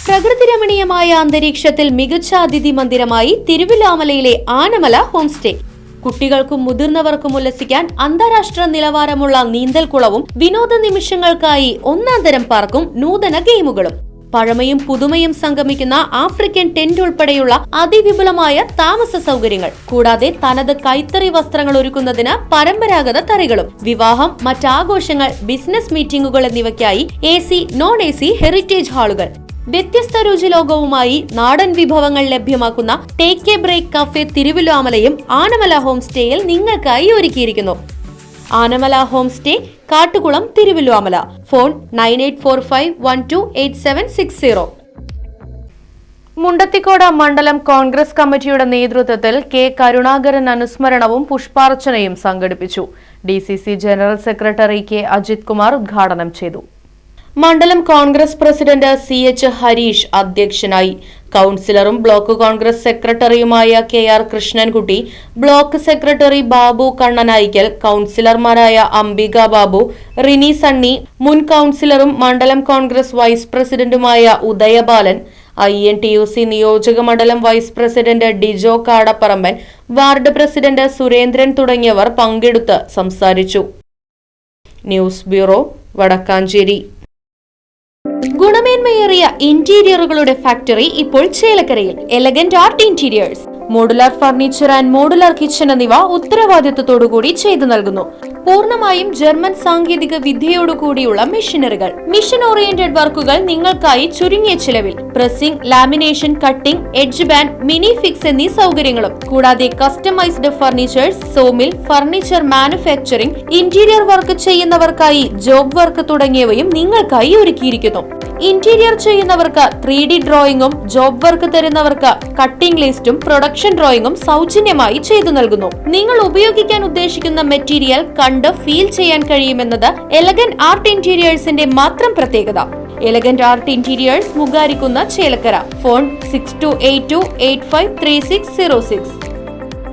പ്രകൃതിരമണീയമായ അന്തരീക്ഷത്തിൽ മികച്ച അതിഥി മന്ദിരമായി തിരുവിലാമലയിലെ ആനമല ഹോം സ്റ്റേ. കുട്ടികൾക്കും മുതിർന്നവർക്കും ഉല്ലസിക്കാൻ അന്താരാഷ്ട്ര നിലവാരമുള്ള നീന്തൽക്കുളവും വിനോദ നിമിഷങ്ങൾക്കായി ഒന്നാന്തരം പാർക്കും നൂതന ഗെയിമുകളും. പഴമയും പുതുമയും സംഗമിക്കുന്ന ആഫ്രിക്കൻ ടെന്റ് ഉൾപ്പെടെയുള്ള അതിവിപുലമായ താമസ സൗകര്യങ്ങൾ. കൂടാതെ തനത് കൈത്തറി വസ്ത്രങ്ങൾ ഒരുക്കുന്നതിന് പരമ്പരാഗത തറികളും. വിവാഹം, മറ്റാഘോഷങ്ങൾ, ബിസിനസ് മീറ്റിംഗുകൾ എന്നിവയ്ക്കായി AC, non-AC ഹെറിറ്റേജ് ഹാളുകൾ. വ്യത്യസ്ത രുചിലോകവുമായി നാടൻ വിഭവങ്ങൾ ലഭ്യമാക്കുന്ന ടേക്ക് എ ബ്രേക്ക് കഫേ തിരുവിലാമലയും ആനമല ഹോം സ്റ്റേയിൽ നിങ്ങൾക്കായി ഒരുക്കിയിരിക്കുന്നു. Anamala home stay, Kattukulam, Thiruvilwamala. Phone 9845128760. Mundathikode മണ്ഡലം കോൺഗ്രസ് കമ്മിറ്റിയുടെ നേതൃത്വത്തിൽ K. കരുണാകരൻ അനുസ്മരണവും പുഷ്പാർച്ചനയും സംഘടിപ്പിച്ചു. DCC general secretary K. Ajith Kumar ഉദ്ഘാടനം ചെയ്തു. മണ്ഡലം കോൺഗ്രസ് പ്രസിഡന്റ് CH ഹരീഷ് അധ്യക്ഷനായി. കൌൺസിലറും ബ്ലോക്ക് കോൺഗ്രസ് സെക്രട്ടറിയുമായ KR Krishnankutty, block secretary Babu കണ്ണനായിക്കൽ, കൌൺസിലർമാരായ അംബിക ബാബു, റിനി സണ്ണി, മുൻ കൌൺസിലറും മണ്ഡലം കോൺഗ്രസ് വൈസ് പ്രസിഡന്റുമായ ഉദയബാലൻ, INTUC നിയോജക മണ്ഡലം vice president Dijo Kadapparamban, ward president Surendran തുടങ്ങിയവർ പങ്കെടുത്ത് സംസാരിച്ചു. News bureau, Vadakkanchery. ഗുണമേന്മയേറിയ ഇന്റീരിയറുകളുടെ ഫാക്ടറി ഇപ്പോൾ ചേലക്കരയിൽ. Elegant art interiors, modular furniture and modular kitchen എന്നിവ ഉത്തരവാദിത്വത്തോടുകൂടി ചെയ്തു നൽകുന്നു. പൂർണ്ണമായും ജർമ്മൻ സാങ്കേതിക വിദ്യയോടുകൂടിയുള്ള മെഷീനറികൾ. മിഷൻ ഓറിയന്റഡ് വർക്കുകൾ നിങ്ങൾക്കായി ചുരുങ്ങിയ ചിലവിൽ. Pressing, lamination, cutting, edge band, mini fix എന്നീ സൗകര്യങ്ങളും. കൂടാതെ customised furnitures, sawmill, furniture manufacturing, interior work ചെയ്യുന്നവർക്കായി ജോബ് വർക്ക് തുടങ്ങിയവയും നിങ്ങൾക്കായി ഒരുക്കിയിരിക്കുന്നു. ഇന്റീരിയർ ചെയ്യുന്നവർക്ക് 3D ഡ്രോയിങ്ങും, ജോബ് വർക്ക് തരുന്നവർക്ക് കട്ടിംഗ് ലിസ്റ്റും പ്രൊഡക്ഷൻ ഡ്രോയിങ്ങും സൗജന്യമായി ചെയ്തു നൽകുന്നു. നിങ്ങൾ ഉപയോഗിക്കാൻ ഉദ്ദേശിക്കുന്ന മെറ്റീരിയൽ കണ്ട് ഫീൽ ചെയ്യാൻ കഴിയുമെന്നത് എലഗന്റ് ആർട്ട് ഇന്റീരിയേഴ്സിന്റെ മാത്രം പ്രത്യേകത. Elegant art interiors, Mugarikkunna, Chelakkara. Phone 6282853606.